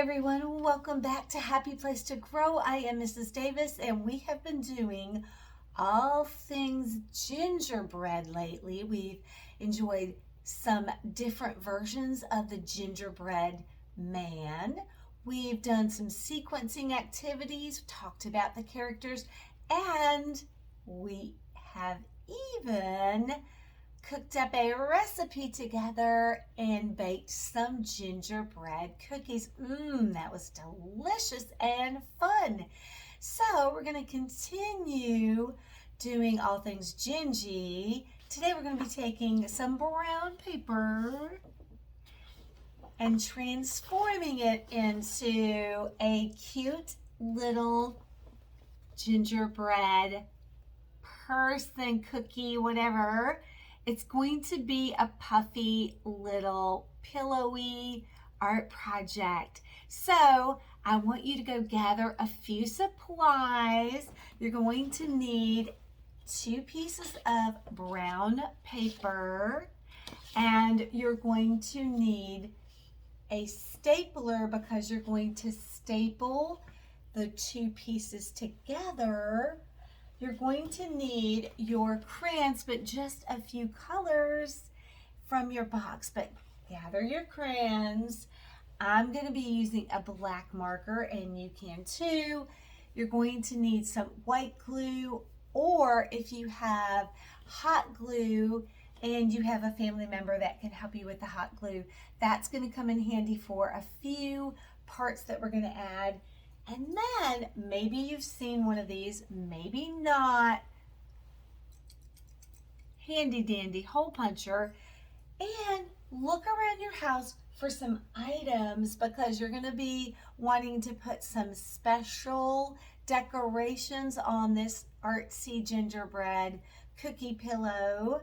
everyone, welcome back to Happy Place to Grow. I am Mrs. Davis and we have been doing all things gingerbread lately. We've enjoyed some different versions of the gingerbread man. We've done some sequencing activities, talked about the characters, and we have even cooked up a recipe together and baked some gingerbread cookies. That was delicious and fun. So we're going to continue doing all things gingy. Today we're going to be taking some brown paper and transforming it into a cute little gingerbread person, cookie, whatever. It's going to be a puffy little pillowy art project. So I want you to go gather a few supplies. You're going to need 2 pieces of brown paper, and you're going to need a stapler because you're going to staple the 2 pieces together. You're going to need your crayons, but just a few colors from your box. But gather your crayons. I'm going to be using a black marker, and you can too. You're going to need some white glue, or if you have hot glue and you have a family member that can help you with the hot glue, that's going to come in handy for a few parts that we're going to add. And then maybe you've seen one of these, maybe not. Handy dandy hole puncher. And look around your house for some items because you're going to be wanting to put some special decorations on this artsy gingerbread cookie pillow.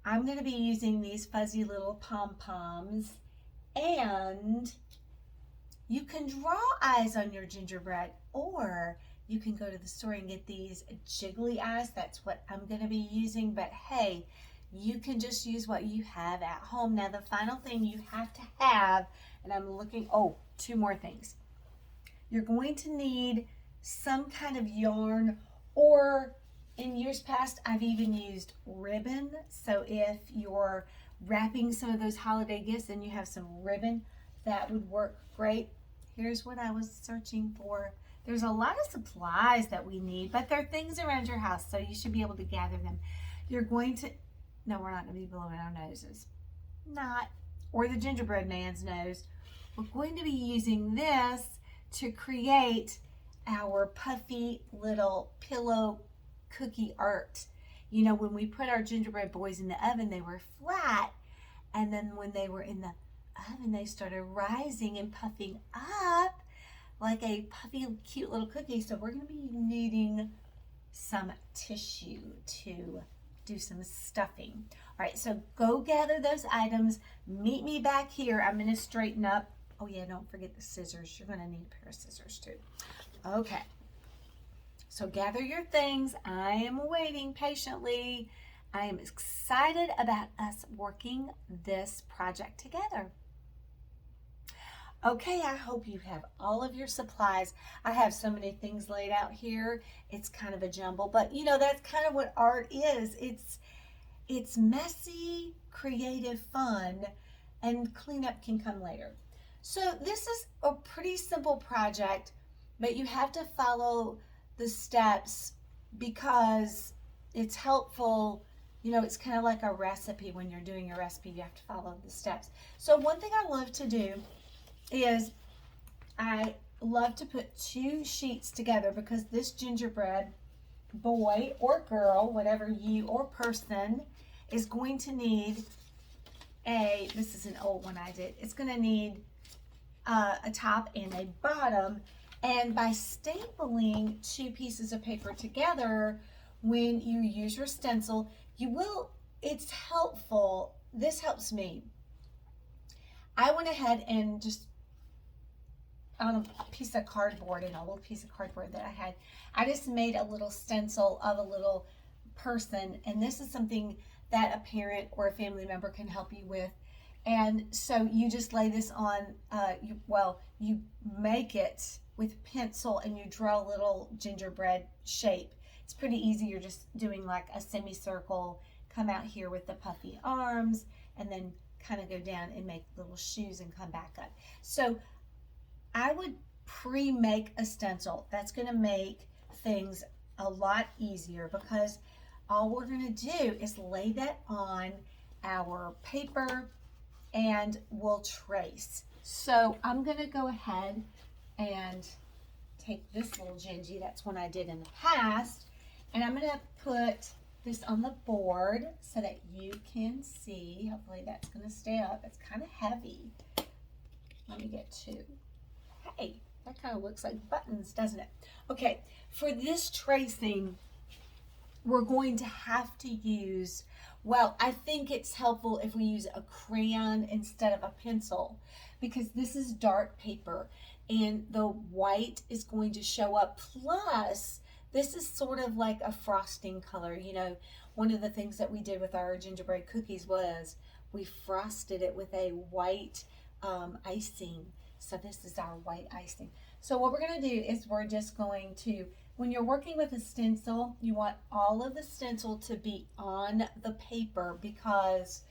I'm going to be using these fuzzy little pom-poms, and you can draw eyes on your gingerbread, or you can go to the store and get these jiggly eyes. That's what I'm going to be using, but hey, you can just use what you have at home. Now, the final thing you have to have, and I'm looking, 2 more things. You're going to need some kind of yarn, or in years past, I've even used ribbon. So if you're wrapping some of those holiday gifts and you have some ribbon, that would work great. Here's what I was searching for. There's a lot of supplies that we need, but there are things around your house, so you should be able to gather them. You're going to, no, we're not going to be blowing our noses. Not, or the gingerbread man's nose. We're going to be using this to create our puffy little pillow cookie art. You know, when we put our gingerbread boys in the oven, they were flat, and then when they were in the oven, they started rising and puffing up like a puffy, cute little cookie. So we're going to be needing some tissue to do some stuffing. All right, so go gather those items. Meet me back here. I'm going to straighten up. Oh yeah, don't forget the scissors. You're going to need a pair of scissors too. Okay, so gather your things. I am waiting patiently. I am excited about us working this project together. Okay, I hope you have all of your supplies. I have so many things laid out here. It's kind of a jumble, but you know, that's kind of what art is. It's messy, creative, fun, and cleanup can come later. So this is a pretty simple project, but you have to follow the steps because it's helpful. You know, it's kind of like a recipe. When you're doing a recipe, you have to follow the steps. So one thing I love to do is I love to put 2 sheets together because this gingerbread boy or girl, whatever you or person, is going to need this is an old one I did, it's going to need a top and a bottom. And by stapling 2 pieces of paper together, when you use your stencil, it's helpful. This helps me. I went ahead and just on a piece of cardboard, an old piece of cardboard that I had, I just made a little stencil of a little person, and this is something that a parent or a family member can help you with. And so you just lay this on, you make it with pencil and you draw a little gingerbread shape. It's pretty easy. You're just doing like a semicircle, come out here with the puffy arms, and then kind of go down and make little shoes and come back up. So I would pre-make a stencil. That's going to make things a lot easier because all we're going to do is lay that on our paper and we'll trace. So I'm going to go ahead and take this little Gingy, that's one I did in the past, and I'm going to put this on the board so that you can see. Hopefully that's going to stay up. It's kind of heavy. Let me get two. Hey, that kind of looks like buttons, doesn't it? Okay, for this tracing, we're going to have to use, well, I think it's helpful if we use a crayon instead of a pencil because this is dark paper and the white is going to show up. Plus, this is sort of like a frosting color. You know, one of the things that we did with our gingerbread cookies was we frosted it with a white icing. So this is our white icing. So what we're going to do is we're just going to, when you're working with a stencil, you want all of the stencil to be on the paper because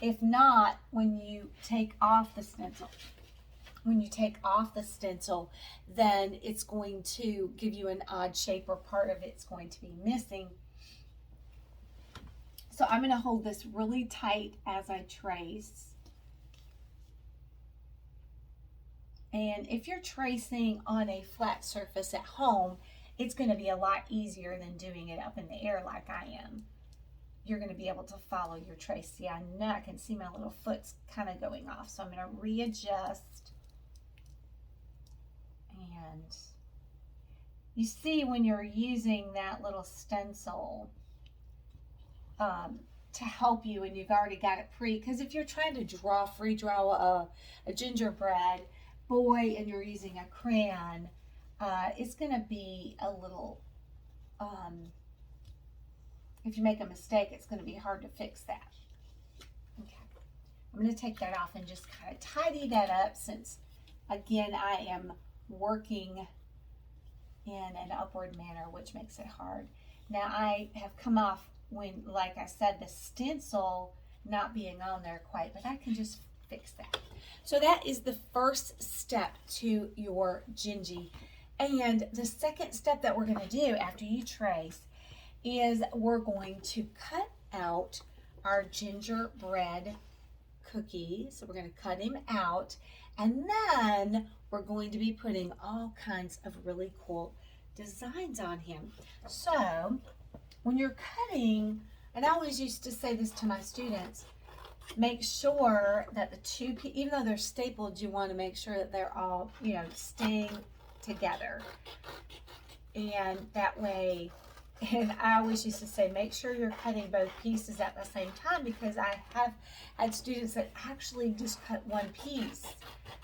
if not, when you take off the stencil, then it's going to give you an odd shape or part of it's going to be missing. So I'm going to hold this really tight as I trace. And if you're tracing on a flat surface at home, it's going to be a lot easier than doing it up in the air like I am. You're going to be able to follow your trace. See, I know I can see my little foot's kind of going off. So I'm going to readjust. And you see when you're using that little stencil to help you and you've already got it because if you're trying to free draw a gingerbread boy and you're using a crayon, it's going to be a little, if you make a mistake, it's going to be hard to fix that. Okay, I'm going to take that off and just kind of tidy that up since, again, I am working in an upward manner, which makes it hard. Now I have come off when, like I said, the stencil not being on there quite, but I can just fix that. So that is the first step to your Gingy. And the second step that we're going to do after you trace is we're going to cut out our gingerbread cookie. So we're going to cut him out, and then we're going to be putting all kinds of really cool designs on him. So when you're cutting, and I always used to say this to my students, make sure that the two, even though they're stapled, you want to make sure that they're all, staying together. And that way, and I always used to say, make sure you're cutting both pieces at the same time, because I have had students that actually just cut one piece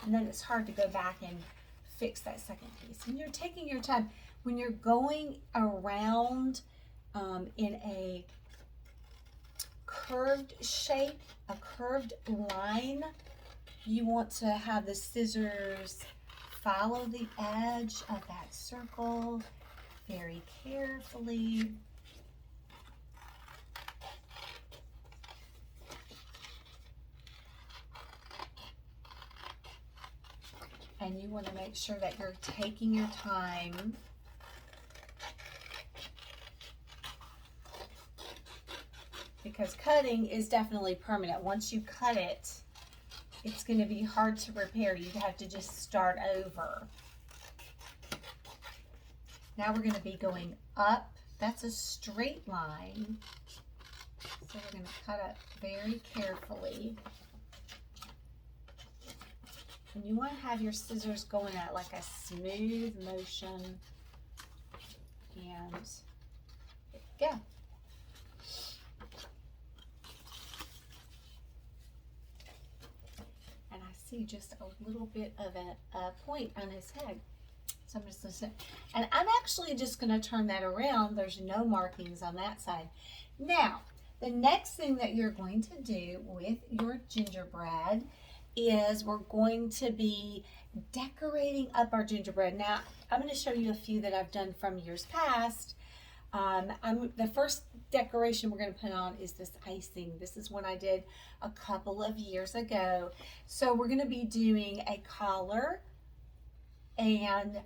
and then it's hard to go back and fix that second piece. And you're taking your time. When you're going around in a curved shape, a curved line, you want to have the scissors follow the edge of that circle very carefully. And you want to make sure that you're taking your time. Because cutting is definitely permanent. Once you cut it, it's going to be hard to repair. You'd have to just start over. Now we're going to be going up. That's a straight line. So we're going to cut it very carefully. And you want to have your scissors going at like a smooth motion. And there you go. And I see just a little bit of a point on his head. So I'm just going to, and I'm actually just going to turn that around. There's no markings on that side. Now, The next thing that you're going to do with your gingerbread is we're going to be decorating up our gingerbread. Now, I'm going to show you a few that I've done from years past. The first decoration we're going to put on is this icing. This is one I did a couple of years ago. So we're going to be doing a collar and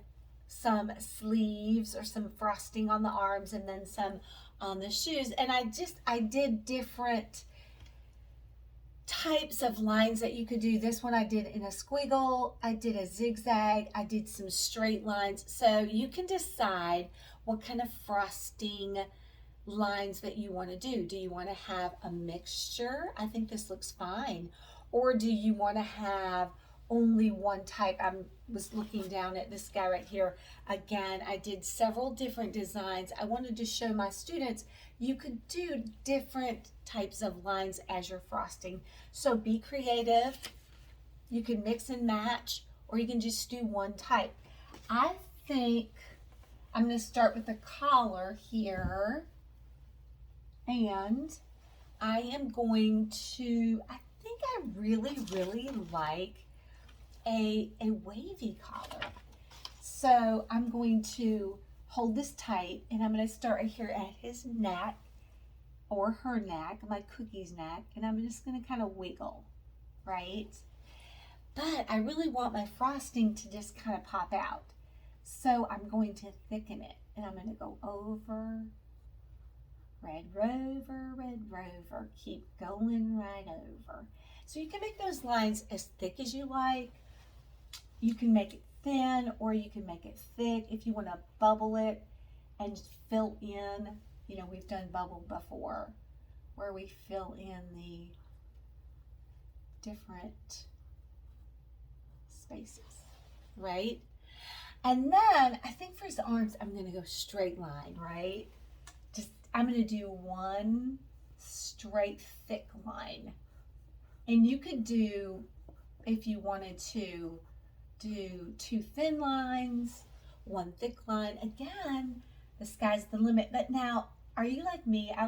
some sleeves or some frosting on the arms and then some on the shoes. And I did different types of lines that you could do. This one I did in a squiggle, I did a zigzag, I did some straight lines. So you can decide what kind of frosting lines that you want to do. Do you want to have a mixture? I think this looks fine. Or do you want to have only one type? I was looking down at this guy right here. Again, I did several different designs. I wanted to show my students you could do different types of lines as you're frosting. So be creative. You can mix and match, or you can just do one type. I think I'm going to start with the collar here, and I am going to, I think I really like a wavy collar. So I'm going to hold this tight, and I'm going to start right here at his neck or her neck, my cookie's neck, and I'm just going to kind of wiggle, right? But I really want my frosting to just kind of pop out. So I'm going to thicken it, and I'm going to go over, red rover, keep going right over. So you can make those lines as thick as you like. You can make it thin, or you can make it thick if you want to bubble it and fill in. You know, we've done bubble before where we fill in the different spaces, right? And then I think for his arms, I'm going to go straight line, right? I'm going to do one straight thick line. And you could do, if you wanted to, do two thin lines, one thick line. Again, the sky's the limit. But now, are you like me? I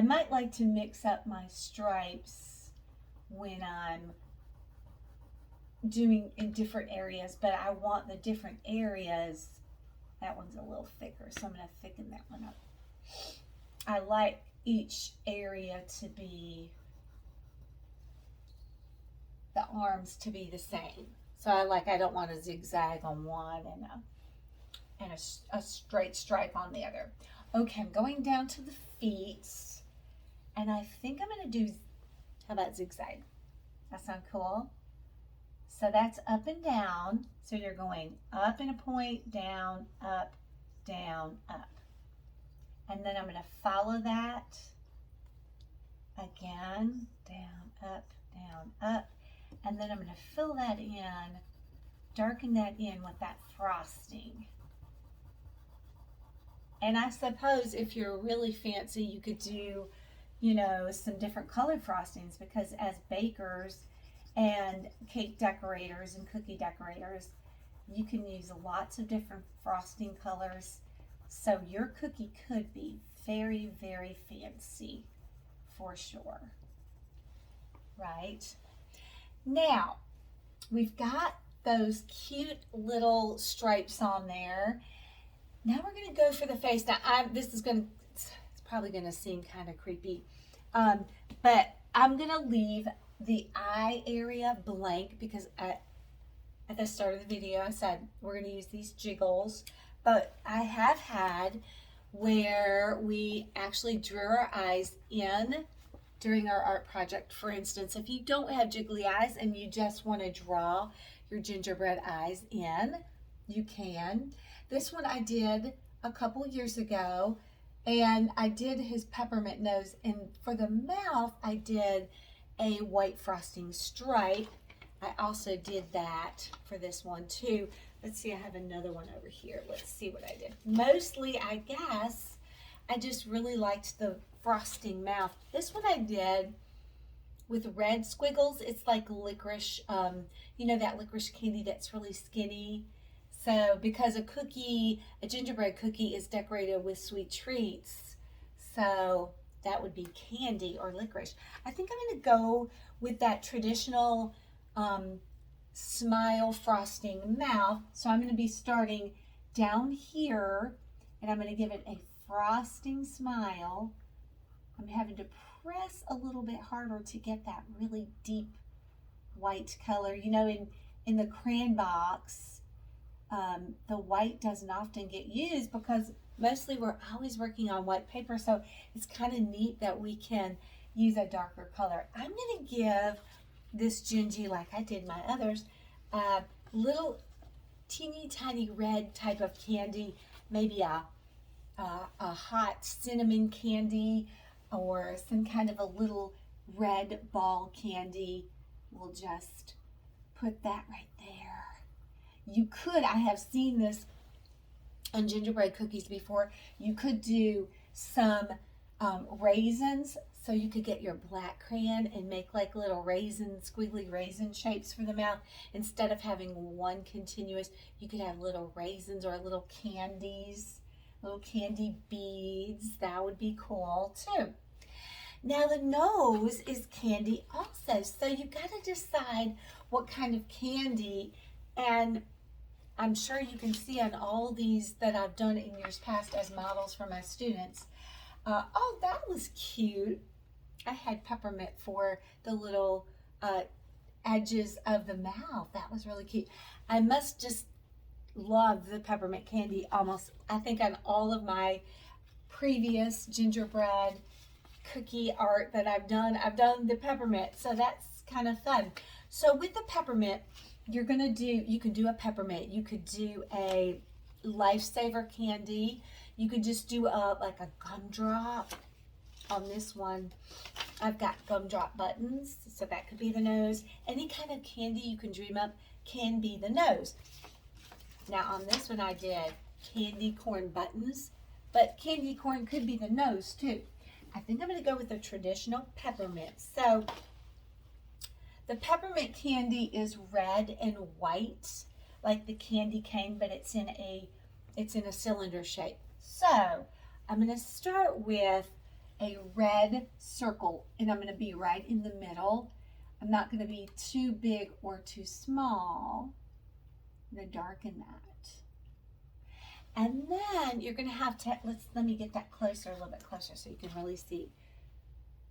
might like to mix up my stripes when I'm doing in different areas, but I want the different areas. That one's a little thicker, so I'm going to thicken that one up. I like each area to be, the arms to be the same. So I don't want a zigzag on one and a straight stripe on the other. Okay, I'm going down to the feet, and I think I'm going to do, how about zigzag? That sound cool? So that's up and down. So you're going up in a point, down, up, up. And then I'm going to follow that again, down, up. And then I'm going to fill that in, darken that in with that frosting. And I suppose if you're really fancy, you could do, you know, some different colored frostings, because as bakers and cake decorators and cookie decorators, you can use lots of different frosting colors. So your cookie could be very, very fancy for sure, right? Now, we've got those cute little stripes on there. Now we're going to go for the face. Now, it's probably going to seem kind of creepy, but I'm going to leave the eye area blank because at the start of the video I said we're going to use these jiggles, but I have had where we actually drew our eyes in during our art project. For instance, if you don't have jiggly eyes and you just want to draw your gingerbread eyes in, you can. This one I did a couple years ago, and I did his peppermint nose, and for the mouth I did a white frosting stripe. I also did that for this one too. Let's see, I have another one over here. Let's see what I did. Mostly, I guess, I just really liked the frosting mouth. This one I did with red squiggles. It's like licorice, you know, that licorice candy that's really skinny. So because a gingerbread cookie is decorated with sweet treats, so that would be candy or licorice. I think I'm going to go with that traditional smile frosting mouth. So I'm going to be starting down here, and I'm going to give it a frosting smile. I'm having to press a little bit harder to get that really deep white color. You know, in the crayon box, the white doesn't often get used because mostly we're always working on white paper, so it's kind of neat that we can use a darker color. I'm going to give this Gingy, like I did my others, little teeny tiny red type of candy, maybe a hot cinnamon candy or some kind of a little red ball candy. We'll just put that right there. You could, I have seen this on gingerbread cookies before, you could do some raisins. So you could get your black crayon and make like little raisin, squiggly raisin shapes for the mouth. Instead of having one continuous, you could have little raisins or little candies, little candy beads. That would be cool too. Now the nose is candy also. So you got to decide what kind of candy, and I'm sure you can see on all these that I've done in years past as models for my students. Oh, that was cute. I had peppermint for the little edges of the mouth. That was really cute. I must just love the peppermint candy almost, I think, on all of my previous gingerbread cookie art that I've done the peppermint. So that's kind of fun. So with the peppermint, you can do a peppermint. You could do a lifesaver candy. You could just do like a gumdrop. On this one, I've got gumdrop buttons, so that could be the nose. Any kind of candy you can dream up can be the nose. Now on this one I did candy corn buttons, but candy corn could be the nose too. I think I'm going to go with the traditional peppermint. So the peppermint candy is red and white, like the candy cane, but it's in a cylinder shape. So I'm going to start with a red circle, and I'm going to be right in the middle. I'm not going to be too big or too small. I'm going to darken that. And then you're going to have to, let me get that closer, a little bit closer so you can really see.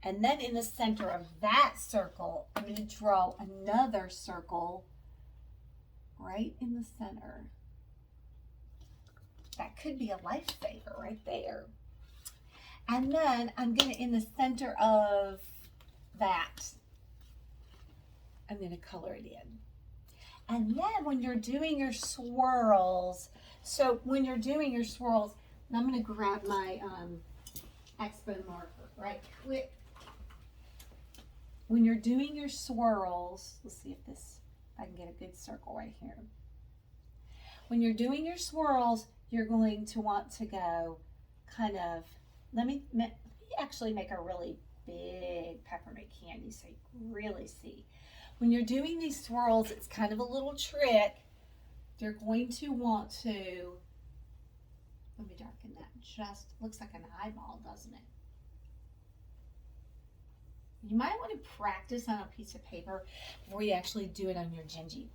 And then in the center of that circle, I'm going to draw another circle right in the center. That could be a lifesaver right there. And then I'm going to, in the center of that, I'm going to color it in. And then when you're doing your swirls, I'm going to grab my Expo marker right quick. When you're doing your swirls, let's see if I can get a good circle right here. When you're doing your swirls, you're going to want to go kind of, let me actually make a really big peppermint candy so you can really see. When you're doing these swirls, it's kind of a little trick. You're going to want to, let me darken that, just looks like an eyeball, doesn't it? You might want to practice on a piece of paper before you actually do it on your Gingy.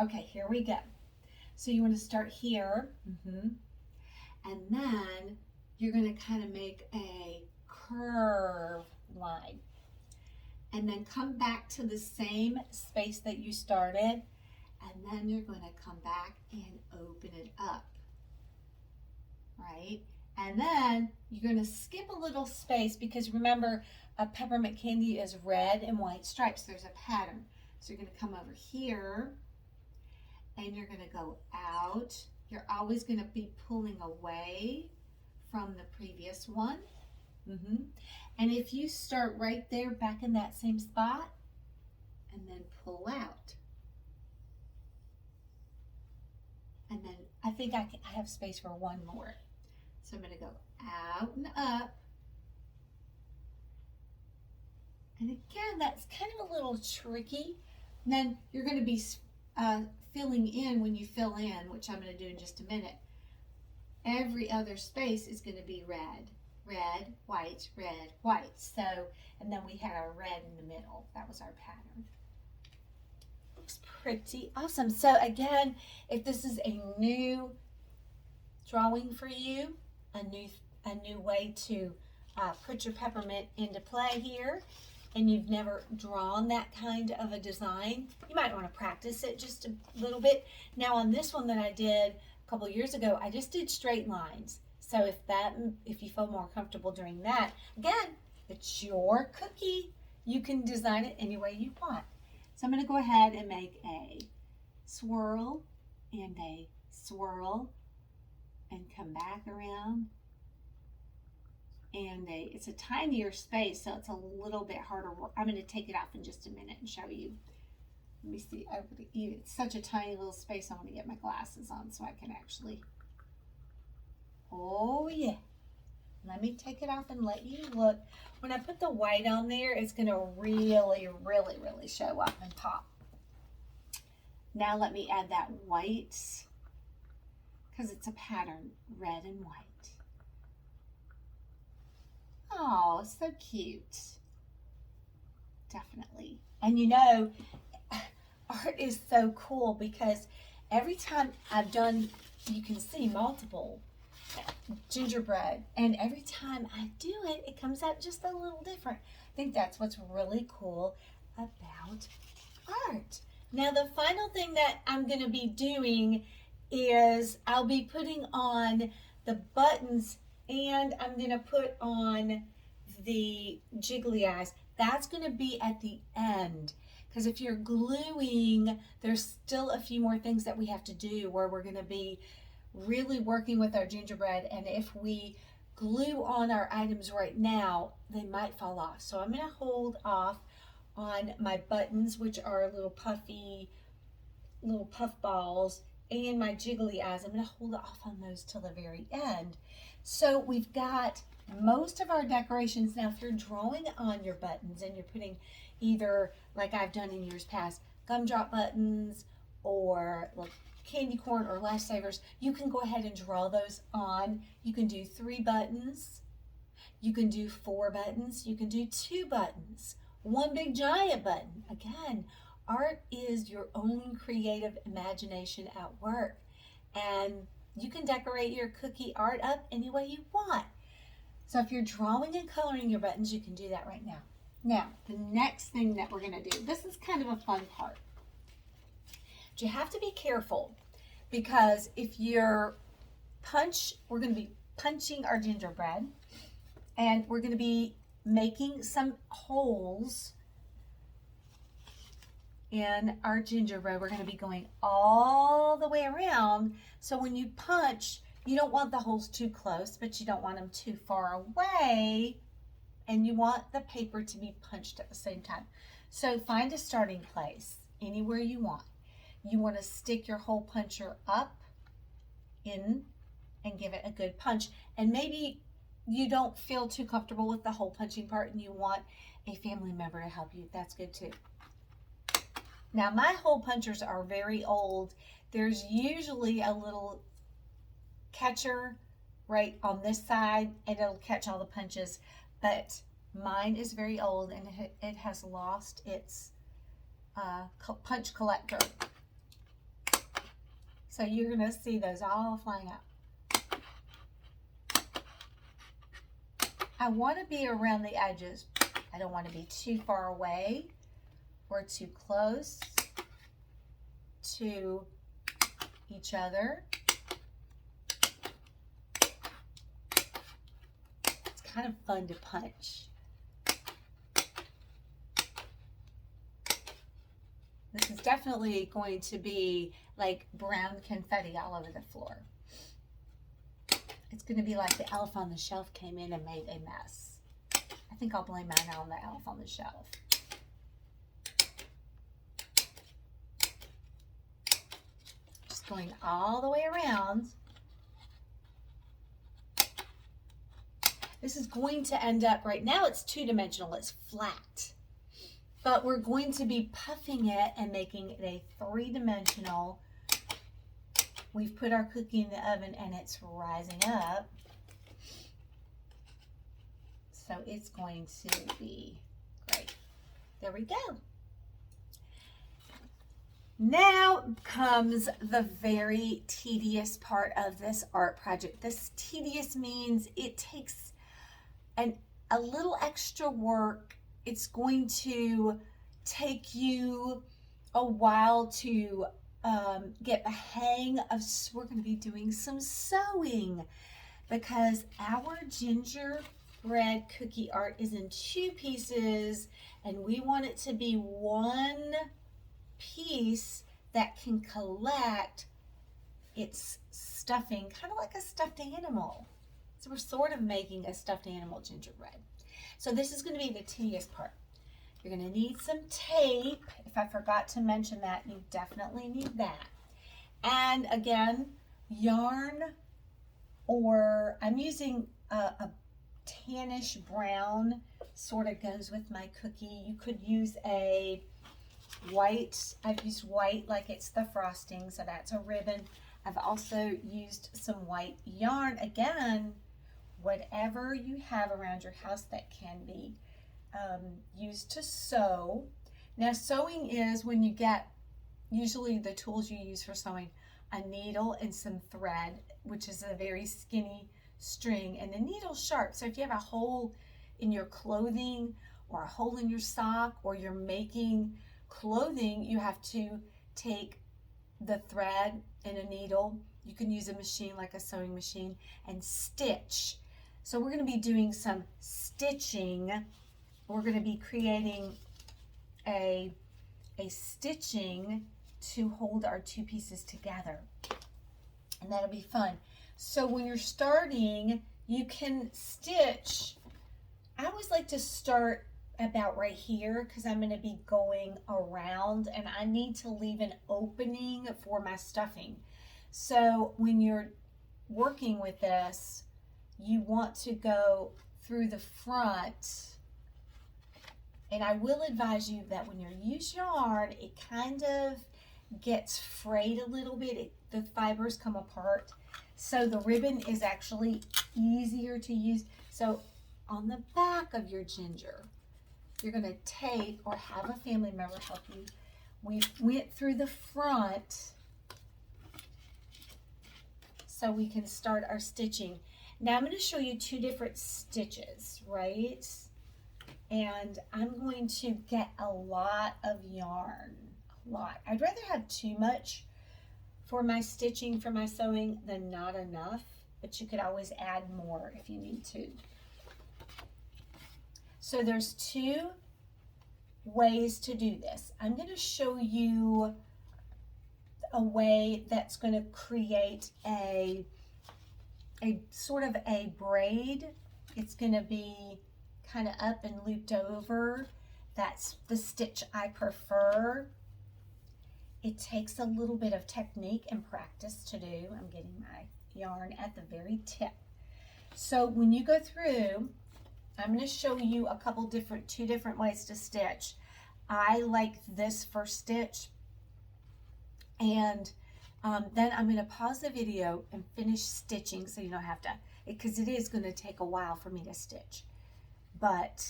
Okay, here we go. So you want to start here, and then you're going to kind of make a curve line, and then come back to the same space that you started, and then you're going to come back and open it up, right? And then you're going to skip a little space because remember, a peppermint candy is red and white stripes. There's a pattern. So you're going to come over here and you're going to go out. You're always going to be pulling away from the previous one. And if you start right there back in that same spot and then pull out. And then I think I have space for one more. So I'm going to go out and up. And again, that's kind of a little tricky. And then you're going to be filling in when you fill in, which I'm going to do in just a minute. Every other space is going to be red. red, white, red, white. So, and then we had our red in the middle. That was our pattern. Looks pretty awesome. So again, if this is a new drawing for you, a new way to put your peppermint into play here, and you've never drawn that kind of a design, you might want to practice it just a little bit. Now on this one that I did a couple years ago, I just did straight lines. So if you feel more comfortable doing that, again, it's your cookie. You can design it any way you want. So I'm going to go ahead and make a swirl and a swirl and come back around. And it's a tinier space, so it's a little bit harder work. I'm going to take it off in just a minute and show you. Let me see. It's such a tiny little space. I want to get my glasses on so I can actually. Oh yeah. Let me take it off and let you look. When I put the white on there, it's going to really, really, really show up and pop. Now let me add that white because it's a pattern, red and white. Oh, so cute. Definitely. And you know, art is so cool because every time I've done, you can see multiple gingerbread, and every time I do it, it comes out just a little different. I think that's what's really cool about art. Now the final thing that I'm going to be doing is I'll be putting on the buttons, and I'm going to put on the jiggly eyes. That's going to be at the end, because if you're gluing, there's still a few more things that we have to do where we're going to be really working with our gingerbread, and if we glue on our items right now, they might fall off. So I'm going to hold off on my buttons, which are little puffy, little puff balls, and my jiggly eyes. I'm going to hold off on those till the very end. So we've got most of our decorations. Now if you're drawing on your buttons and you're putting either, like I've done in years past, gumdrop buttons or candy corn or lifesavers, you can go ahead and draw those on. You can do 3 buttons, you can do 4 buttons, you can do 2 buttons, 1 big giant button. Again, art is your own creative imagination at work, and you can decorate your cookie art up any way you want. So if you're drawing and coloring your buttons, you can do that right now. Now, the next thing that we're going to do, this is kind of a fun part. But you have to be careful, because if you're we're going to be punching our gingerbread, and we're going to be making some holes in our gingerbread. We're going to be going all the way around. So when you punch, you don't want the holes too close, but you don't want them too far away, and you want the paper to be punched at the same time. So find a starting place anywhere you want. You want to stick your hole puncher up in and give it a good punch. And maybe you don't feel too comfortable with the hole punching part and you want a family member to help you. That's good too. Now my hole punchers are very old. There's usually a little catcher right on this side and it'll catch all the punches, but mine is very old and it has lost its punch collector. So you're going to see those all flying up. I want to be around the edges. I don't want to be too far away or too close to each other. It's kind of fun to punch. This is definitely going to be like brown confetti all over the floor. It's going to be like the elf on the shelf came in and made a mess. I think I'll blame mine on the elf on the shelf. Just going all the way around. This is going to end up, right now it's 2-dimensional, it's flat. But we're going to be puffing it and making it a 3-dimensional. We've put our cookie in the oven and it's rising up. So it's going to be great. There we go. Now comes the very tedious part of this art project. This tedious means it takes a little extra work. It's going to take you a while to get the hang of. We're going to be doing some sewing because our gingerbread cookie art is in 2 pieces and we want it to be one piece that can collect its stuffing, kind of like a stuffed animal. So we're sort of making a stuffed animal gingerbread. So this is going to be the tedious part. You're going to need some tape. If I forgot to mention that, you definitely need that. And again, yarn, or I'm using a tannish brown, sort of goes with my cookie. You could use a white. I've used white like it's the frosting, so that's a ribbon. I've also used some white yarn. Again, whatever you have around your house that can be used to sew. Now, sewing is when you get, usually the tools you use for sewing, a needle and some thread, which is a very skinny string, and the needle's sharp. So if you have a hole in your clothing or a hole in your sock, or you're making clothing, you have to take the thread and a needle. You can use a machine like a sewing machine and stitch. So we're going to be doing some stitching. We're going to be creating a stitching to hold our 2 pieces together, and that'll be fun. So when you're starting, you can stitch. I always like to start about right here because I'm going to be going around and I need to leave an opening for my stuffing. So when you're working with this, you want to go through the front, and I will advise you that when you use yarn, it kind of gets frayed a little bit. The fibers come apart. So the ribbon is actually easier to use. So on the back of your ginger, you're going to tape or have a family member help you. We went through the front so we can start our stitching. Now I'm going to show you 2 different stitches, right? And I'm going to get a lot of yarn, a lot. I'd rather have too much for my stitching, for my sewing, than not enough, but you could always add more if you need to. So there's 2 ways to do this. I'm going to show you a way that's going to create a sort of a braid. It's going to be kind of up and looped over. That's the stitch I prefer. It takes a little bit of technique and practice to do. I'm getting my yarn at the very tip. So when you go through, I'm going to show you a couple 2 different ways to stitch. I like this first stitch, and then I'm going to pause the video and finish stitching so you don't have to, because it is going to take a while for me to stitch, but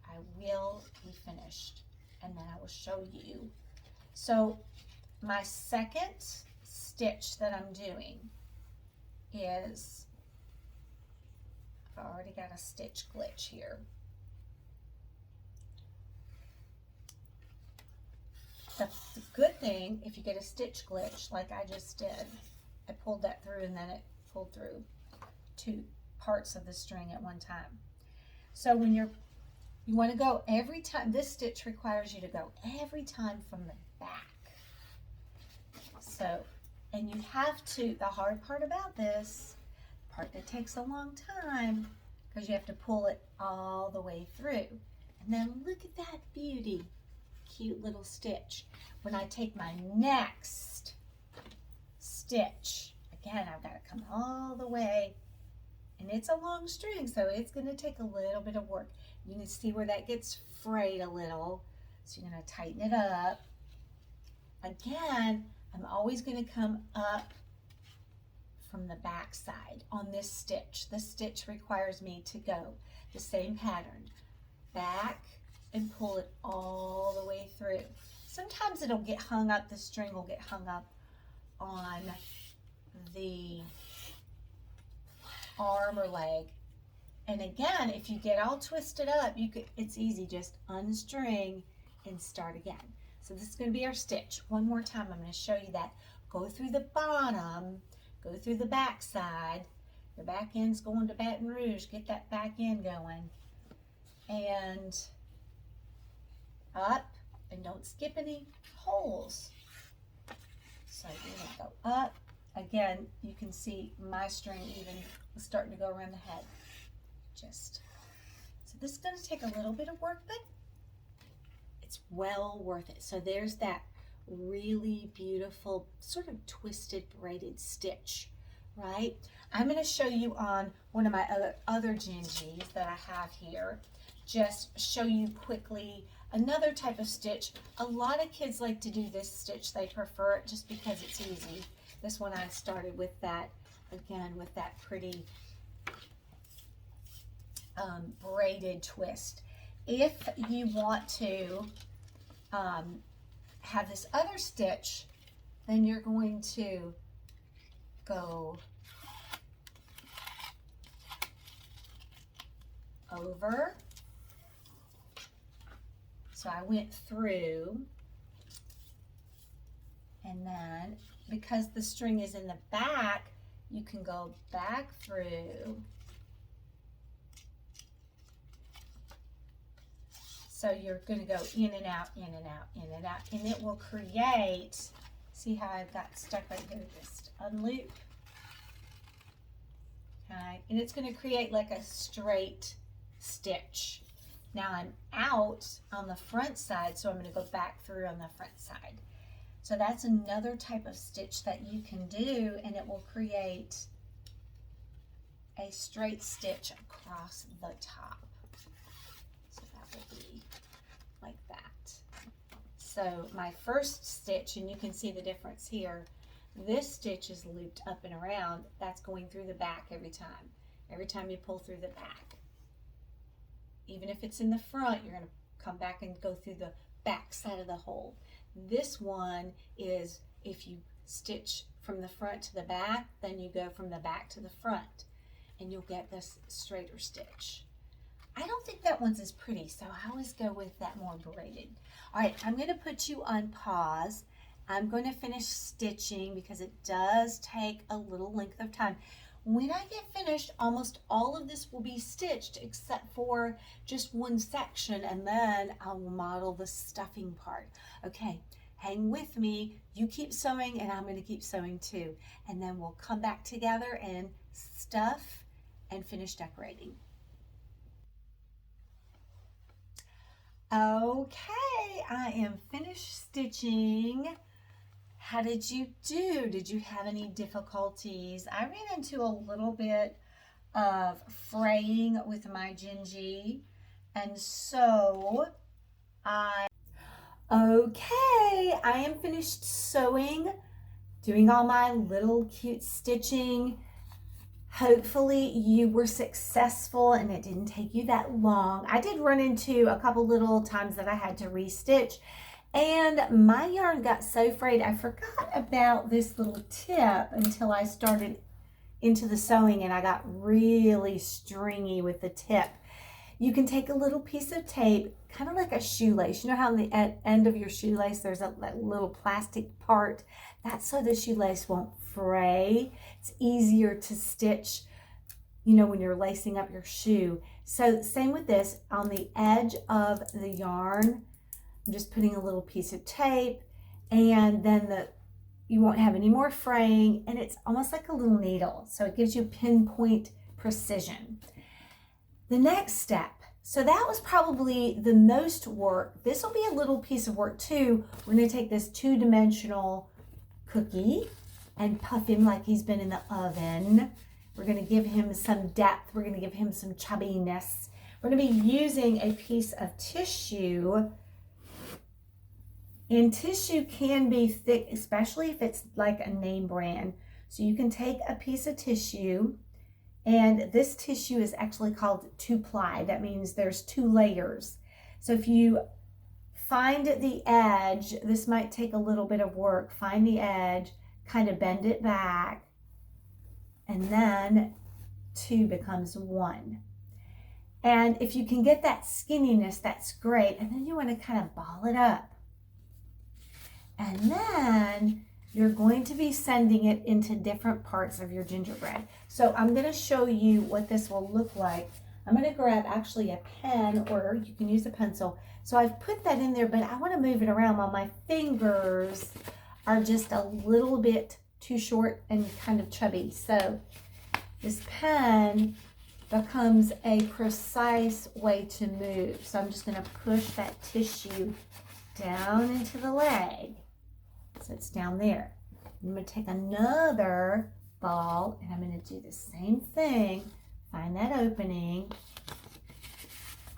I will be finished and then I will show you. So my second stitch that I'm doing is, I've already got a stitch glitch here. The good thing, if you get a stitch glitch like I just did, I pulled that through and then it pulled through 2 parts of the string at one time. So when you want to go every time, this stitch requires you to go every time from the back. So, and you have to, the hard part about this, part that takes a long time, because you have to pull it all the way through. And then look at that beauty. Cute little stitch. When I take my next stitch, again, I've got to come all the way, and it's a long string, so it's going to take a little bit of work. You can see where that gets frayed a little, so you're going to tighten it up. Again, I'm always going to come up from the back side on this stitch. This stitch requires me to go the same pattern, back and pull it all the way through. Sometimes it'll get hung up, the string will get hung up on the arm or leg. And again, if you get all twisted up, it's easy, just unstring and start again. So this is going to be our stitch. One more time, I'm going to show you that. Go through the bottom, go through the back side. Your back end's going to Baton Rouge. Get that back end going. And up, and don't skip any holes. So you're going to go up. Again, you can see my string even starting to go around the head. So this is going to take a little bit of work, but it's well worth it. So there's that really beautiful sort of twisted braided stitch, right? I'm going to show you on one of my other gingies that I have here. Just show you quickly another type of stitch. A lot of kids like to do this stitch. They prefer it just because it's easy. This one I started with that, again, with that pretty braided twist. If you want to have this other stitch, then you're going to go over. So I went through, and then because the string is in the back, you can go back through. So you're going to go in and out, in and out, in and out, and it will create, see how I've got stuck right here, just unloop. Okay, and it's going to create like a straight stitch. Now I'm out on the front side, so I'm going to go back through on the front side. So that's another type of stitch that you can do, and it will create a straight stitch across the top. So that will be like that. So my first stitch, and you can see the difference here, this stitch is looped up and around. That's going through the back every time. Every time you pull through the back. Even if it's in the front, you're going to come back and go through the back side of the hole. This one is if you stitch from the front to the back, then you go from the back to the front, and you'll get this straighter stitch. I don't think that one's as pretty, so I always go with that more braided. All right, I'm going to put you on pause. I'm going to finish stitching because it does take a little length of time. When I get finished, almost all of this will be stitched except for just one section, and then I will model the stuffing part. Okay, hang with me. You keep sewing, and I'm going to keep sewing too. And then we'll come back together and stuff and finish decorating. Okay, I am finished stitching. How did you do? Did you have any difficulties? I ran into a little bit of fraying with my gingy, and so okay, I am finished sewing, doing all my little cute stitching. Hopefully you were successful and it didn't take you that long. I did run into a couple little times that I had to restitch, and my yarn got so frayed I forgot about this little tip until I started into the sewing, and I got really stringy with the tip. You can take a little piece of tape, kind of like a shoelace. You know how on the end of your shoelace there's that little plastic part? That's so the shoelace won't fray. It's easier to stitch, you know, when you're lacing up your shoe. So same with this, on the edge of the yarn, I'm just putting a little piece of tape, and then you won't have any more fraying, and it's almost like a little needle, so it gives you pinpoint precision. The next step, so that was probably the most work. This will be a little piece of work too. We're going to take this two-dimensional cookie and puff him like he's been in the oven. We're going to give him some depth. We're going to give him some chubbiness. We're going to be using a piece of tissue. And tissue can be thick, especially if it's like a name brand. So you can take a piece of tissue, and this tissue is actually called 2-ply. That means there's 2 layers. So if you find the edge, this might take a little bit of work. Find the edge, kind of bend it back, and then 2 becomes 1. And if you can get that skinniness, that's great. And then you want to kind of ball it up. And then you're going to be sending it into different parts of your gingerbread. So I'm going to show you what this will look like. I'm going to grab actually a pen, or you can use a pencil. So I've put that in there, but I want to move it around while my fingers are just a little bit too short and kind of chubby. So this pen becomes a precise way to move. So I'm just going to push that tissue down into the leg. So it's down there. I'm going to take another ball and I'm going to do the same thing. Find that opening.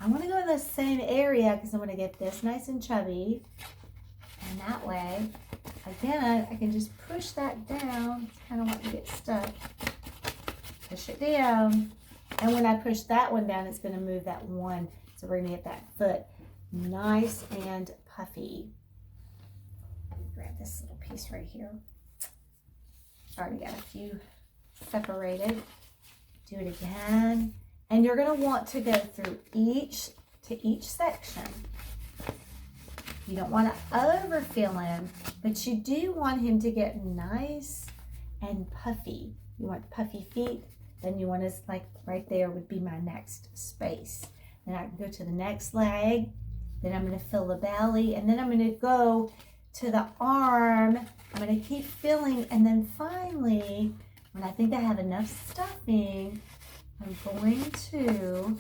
I want to go in the same area because I want to get this nice and chubby. And that way, again, I can just push that down. It's kind of want to get stuck. Push it down. And when I push that one down, it's going to move that one. So we're going to get that foot nice and puffy. Grab this little piece right here. Already got a few separated. Do it again. And you're going to want to go through each section. You don't want to overfill him, but you do want him to get nice and puffy. You want puffy feet, then you want to, like right there would be my next space. Then I can go to the next leg, then I'm going to fill the belly, and then I'm going to go to the arm. I'm going to keep filling, and then finally, when I think I have enough stuffing, I'm going to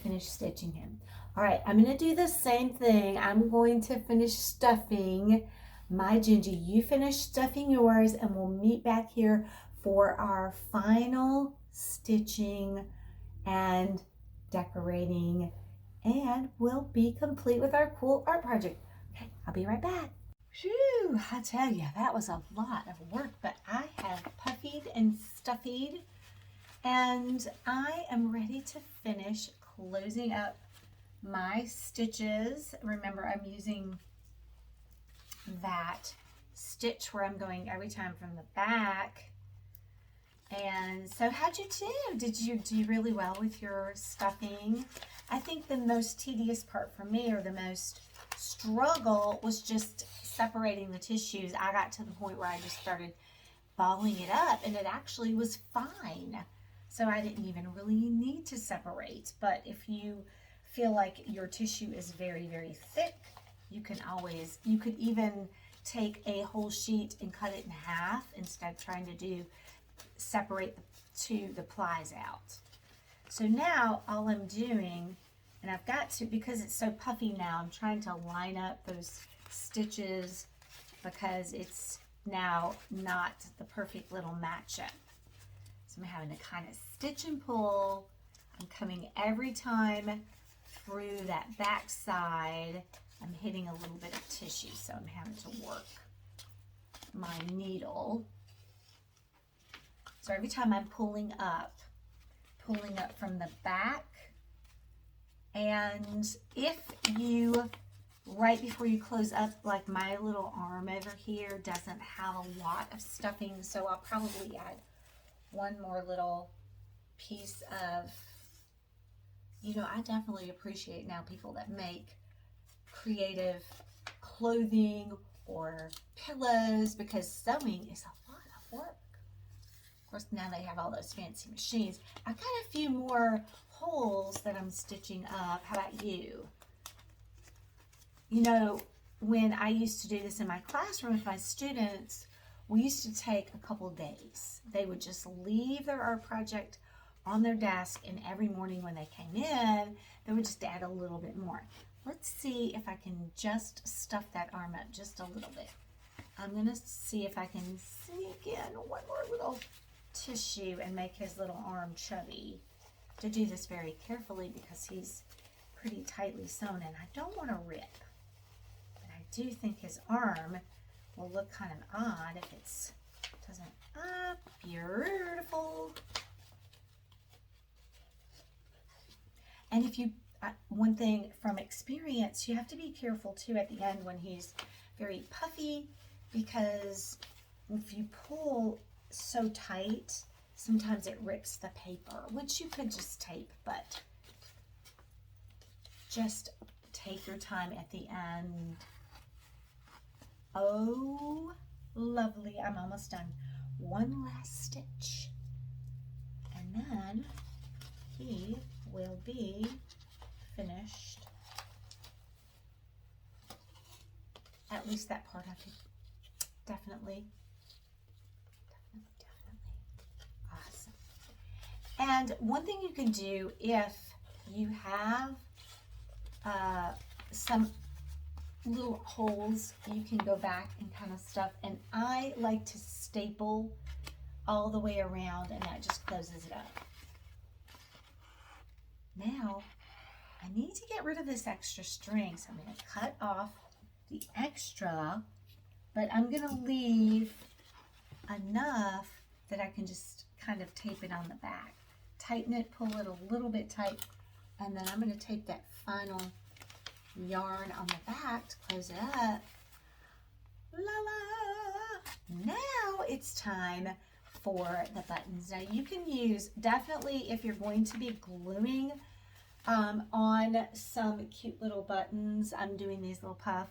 finish stitching him. All right, I'm going to do the same thing. I'm going to finish stuffing my Gingy. You finish stuffing yours, and we'll meet back here for our final stitching and decorating, and we'll be complete with our cool art project. Okay, I'll be right back. Phew, I tell you, that was a lot of work, but I have puffied and stuffied, and I am ready to finish closing up my stitches. Remember, I'm using that stitch where I'm going every time from the back. And so how'd you do? Did you do really well with your stuffing? I think the most tedious part for me, or the most struggle, was just separating the tissues. I got to the point where I just started balling it up, and it actually was fine. So I didn't even really need to separate. But if you feel like your tissue is very, very thick, you could even take a whole sheet and cut it in half instead of trying to separate the plies out. So now all I'm doing, and I've got to, because it's so puffy now, I'm trying to line up those stitches because it's now not the perfect little matchup. So I'm having to kind of stitch and pull. I'm coming every time through that back side. I'm hitting a little bit of tissue, so I'm having to work my needle. So every time I'm pulling up from the back, and if you, right before you close up, like my little arm over here doesn't have a lot of stuffing, so I'll probably add one more little piece of, I definitely appreciate now people that make creative clothing or pillows, because sewing is a lot of work. Of course, now they have all those fancy machines. I've got a few more holes that I'm stitching up. How about you? When I used to do this in my classroom with my students, we used to take a couple days. They would just leave their art project on their desk, and every morning when they came in, they would just add a little bit more. Let's see if I can just stuff that arm up just a little bit. I'm going to see if I can sneak in one more little tissue and make his little arm chubby. To do this very carefully because he's pretty tightly sewn, and I don't want to rip. But I do think his arm will look kind of odd if it's Doesn't, beautiful. And if you, one thing from experience, you have to be careful too at the end when he's very puffy, because if you pull so tight, sometimes it rips the paper, which you could just tape, but just take your time at the end. Oh, lovely. I'm almost done. One last stitch. And then he will be finished. At least that part of it. Definitely. Awesome. And one thing you can do if you have some little holes, you can go back and kind of stuff. And I like to staple all the way around, and that just closes it up. Now, I need to get rid of this extra string, so I'm going to cut off the extra, but I'm going to leave enough that I can just kind of tape it on the back. Tighten it, pull it a little bit tight, and then I'm going to tape that final yarn on the back to close it up. La la! Now it's time for the buttons. Now you can use, definitely if you're going to be gluing on some cute little buttons, I'm doing these little puff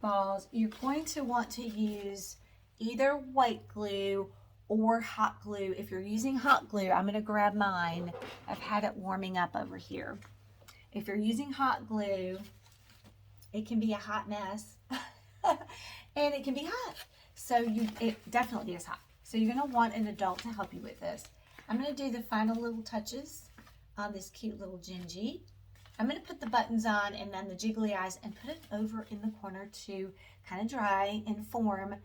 balls, you're going to want to use either white glue or hot glue. If you're using hot glue, I'm going to grab mine. I've had it warming up over here. If you're using hot glue, it can be a hot mess and it can be hot. So it definitely is hot. So you're going to want an adult to help you with this. I'm going to do the final little touches on this cute little Gingy. I'm going to put the buttons on and then the jiggly eyes and put it over in the corner to kind of dry and form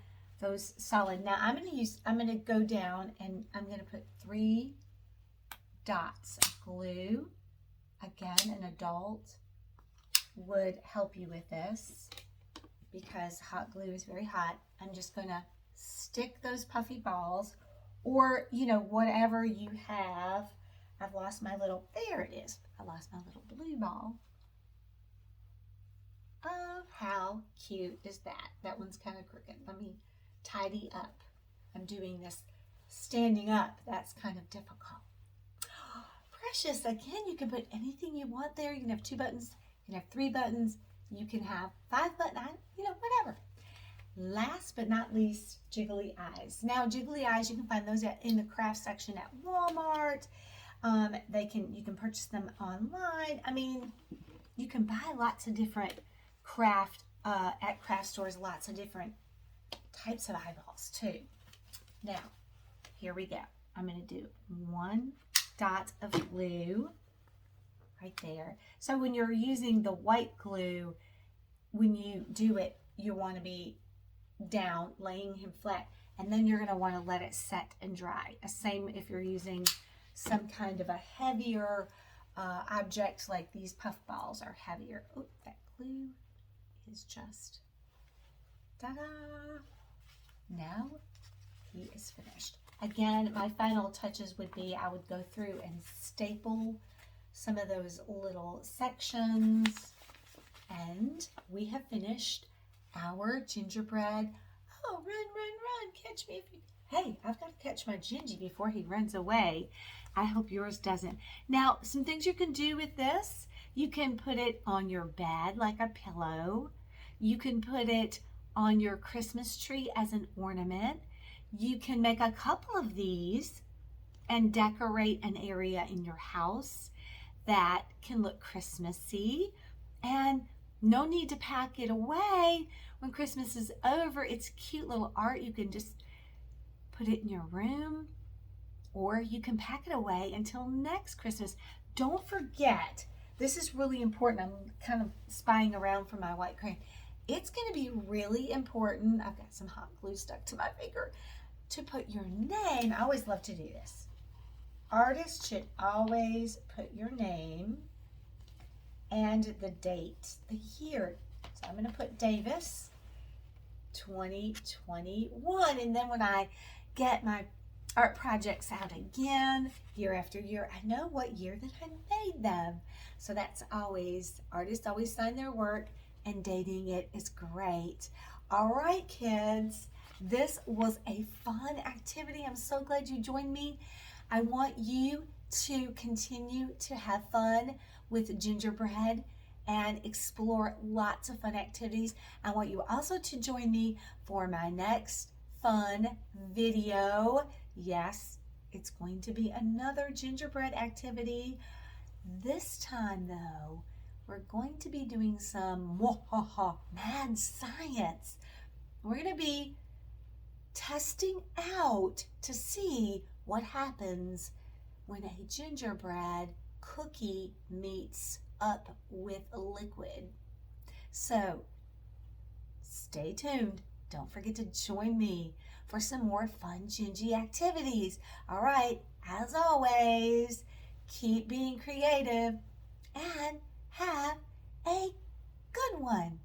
those solid. Now I'm going to go down and I'm going to put 3 dots of glue. Again, an adult would help you with this because hot glue is very hot. I'm just going to stick those puffy balls, or whatever you have. I've lost my little, there it is. I lost my little blue ball. Oh, how cute is that? That one's kind of crooked. Let me tidy up. I'm doing this standing up. That's kind of difficult. Precious, again, you can put anything you want there. You can have 2 buttons. You can have 3 buttons. You can have 5 buttons, whatever. Last but not least, jiggly eyes. Now, jiggly eyes, you can find those in the craft section at Walmart. You can purchase them online. I mean, you can buy lots of different craft at craft stores, lots of different types of eyeballs too. Now, here we go. I'm going to do 1 dot of glue right there. So when you're using the white glue, when you do it, you want to be down, laying him flat, and then you're going to want to let it set and dry. Same if you're using some kind of a heavier object, like these puff balls are heavier. Oh, that glue is just, ta-da! Now he is finished. Again, my final touches would be I would go through and staple some of those little sections, and we have finished our gingerbread. Oh, run, run, run, catch me if you... Hey, I've got to catch my Gingy before he runs away. I hope yours doesn't. Now, some things you can do with this. You can put it on your bed like a pillow. You can put it on your Christmas tree as an ornament. You can make a couple of these and decorate an area in your house that can look Christmassy. And no need to pack it away when Christmas is over. It's cute little art. You can just put it in your room, or you can pack it away until next Christmas. Don't forget, this is really important. I'm kind of spying around for my white crayon. It's going to be really important. I've got some hot glue stuck to my finger to put your name. I always love to do this. Artists should always put your name and the date, the year. So I'm going to put Davis 2021, and then when I get my art projects out again year after year. I know what year that I made them. So that's always, artists always sign their work, and dating it is great. All right, kids, this was a fun activity. I'm so glad you joined me. I want you to continue to have fun with gingerbread and explore lots of fun activities. I want you also to join me for my next fun video. Yes, it's going to be another gingerbread activity. This time though, we're going to be doing some mad science. We're going to be testing out to see what happens when a gingerbread cookie meets up with a liquid. So stay tuned. Don't forget to join me for some more fun gingy activities. All right, as always, keep being creative and have a good one.